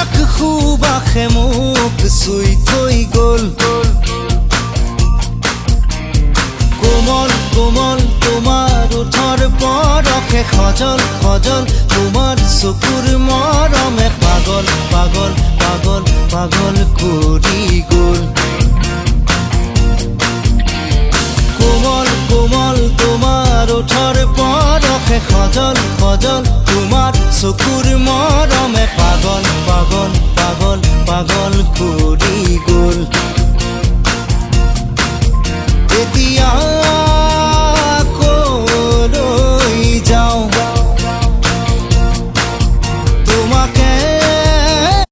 তোমাক সুবাসে মোক চুই থৈ গ'ল কোমল কোমল তোমাৰ ওঠৰ পৰশে সজল সজল তোমাৰ চকুৰ মৰমে পাগল পাগল পাগল পাগল কৰি গ'ল কোমল কোমল তোমাৰ ওঠৰ পৰশে সজল সজল তোমাৰ চকুৰ